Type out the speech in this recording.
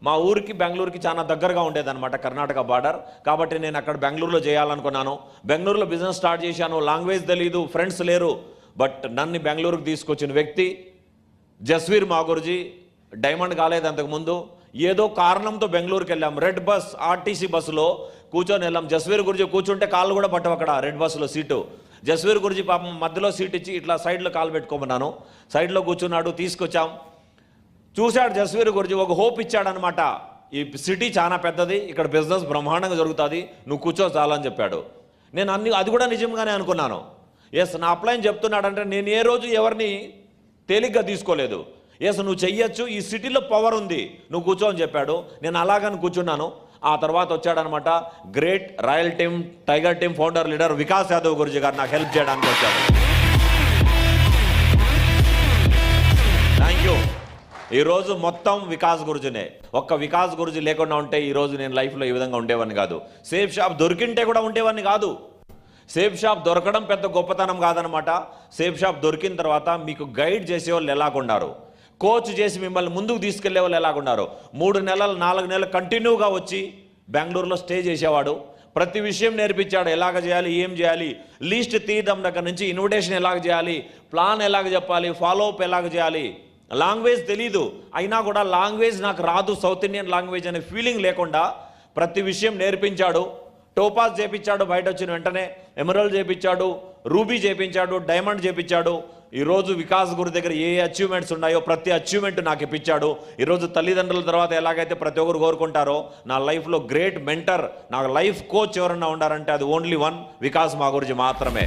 మా ఊరికి బెంగళూరుకి చాలా దగ్గరగా ఉండేదన్నమాట, కర్ణాటక బార్డర్. కాబట్టి నేను అక్కడ బెంగళూరులో చేయాలనుకున్నాను. బెంగళూరులో బిజినెస్ స్టార్ట్ చేశాను. లాంగ్వేజ్ తెలీదు, ఫ్రెండ్స్ లేరు. బట్ నన్ను బెంగళూరుకి తీసుకొచ్చిన వ్యక్తి జస్వీర్ మాగుర్జీ. డైమండ్ కాలేదు అంతకుముందు. ఏదో కారణంతో బెంగళూరుకి వెళ్ళాం. రెడ్ బస్, ఆర్టీసీ బస్సులో కూర్చొని వెళ్ళాం. జస్వీర్ గురించి కూర్చుంటే కాళ్ళు కూడా పట్టవు అక్కడ రెడ్ బస్సులో సీటు. జస్వీర్ గురించి పాపం మధ్యలో సీట్ ఇచ్చి ఇట్లా సైడ్లో కాలు పెట్టుకోమన్నాను. సైడ్లో కూర్చున్నాడు, తీసుకొచ్చాం. చూశాడు జస్వీర్ గురించి, ఒక హోప్ ఇచ్చాడనమాట. ఈ సిటీ చాలా పెద్దది, ఇక్కడ బిజినెస్ బ్రహ్మాండంగా జరుగుతుంది, నువ్వు కూర్చో చాలని చెప్పాడు. నేను అది కూడా నిజంగానే అనుకున్నాను. ఎస్, నా అప్లైన్ చెప్తున్నాడంటే నేను ఏ రోజు ఎవరిని తేలిగ్గా తీసుకోలేదు. ఎస్, నువ్వు చెయ్యొచ్చు, ఈ సిటీలో పవర్ ఉంది, నువ్వు కూర్చో అని చెప్పాడు. నేను అలాగని కూర్చున్నాను. ఆ తర్వాత వచ్చాడనమాట great royal team, tiger team founder leader Vikas Yadav Guruji గారు నాకు హెల్ప్ చేయడానికి వచ్చాడు. Thank you. ఈరోజు మొత్తం వికాస్ గురుజీనే. ఒక్క వికాస్ గురుజీ లేకుండా ఉంటే ఈరోజు నేను లైఫ్లో ఈ విధంగా ఉండేవాడిని కాదు. సేఫ్ షాప్ దొరికింటే కూడా ఉండేవాడిని కాదు. సేఫ్ షాప్ దొరకడం పెద్ద గొప్పతనం కాదనమాట. సేఫ్ షాప్ దొరికిన తర్వాత మీకు గైడ్ చేసేవాళ్ళు ఎలాగున్నారు, కోచ్ చేసి మిమ్మల్ని ముందుకు తీసుకెళ్లే వాళ్ళు ఎలాగున్నారు. 3 నెలలు 4 నెలలు కంటిన్యూగా వచ్చి బెంగళూరులో స్టే చేసేవాడు. ప్రతి విషయం నేర్పించాడు. ఎలాగ చేయాలి, ఏం చేయాలి, లీస్ట్ తీయడం దగ్గర నుంచి ఇన్విటేషన్ ఎలాగ చేయాలి, ప్లాన్ ఎలాగ చెప్పాలి, ఫాలో అప్ ఎలాగ చేయాలి. లాంగ్వేజ్ తెలీదు, అయినా కూడా లాంగ్వేజ్ నాకు రాదు, సౌత్ ఇండియన్ లాంగ్వేజ్ అనే ఫీలింగ్ లేకుండా ప్రతి విషయం నేర్పించాడు. టోపాస్ చేపించాడు, బయట వచ్చిన వెంటనే ఎమరల్డ్ చేపించాడు, రూబీ చేపించాడు, డైమండ్ చేపించాడు. ఈరోజు వికాస్ గురు దగ్గర ఏ అచీవ్మెంట్స్ ఉన్నాయో ప్రతి అచీవ్మెంట్ నాకు ఇప్పించాడు. ఈరోజు తల్లిదండ్రుల తర్వాత ఎలాగైతే ప్రతి ఒక్కరు కోరుకుంటారో, నా లైఫ్లో గ్రేట్ మెంటర్, నా లైఫ్ కోచ్ ఎవరన్నా ఉండారంటే అది ఓన్లీ వన్ వికాస్ మాగుర్జీ మాత్రమే.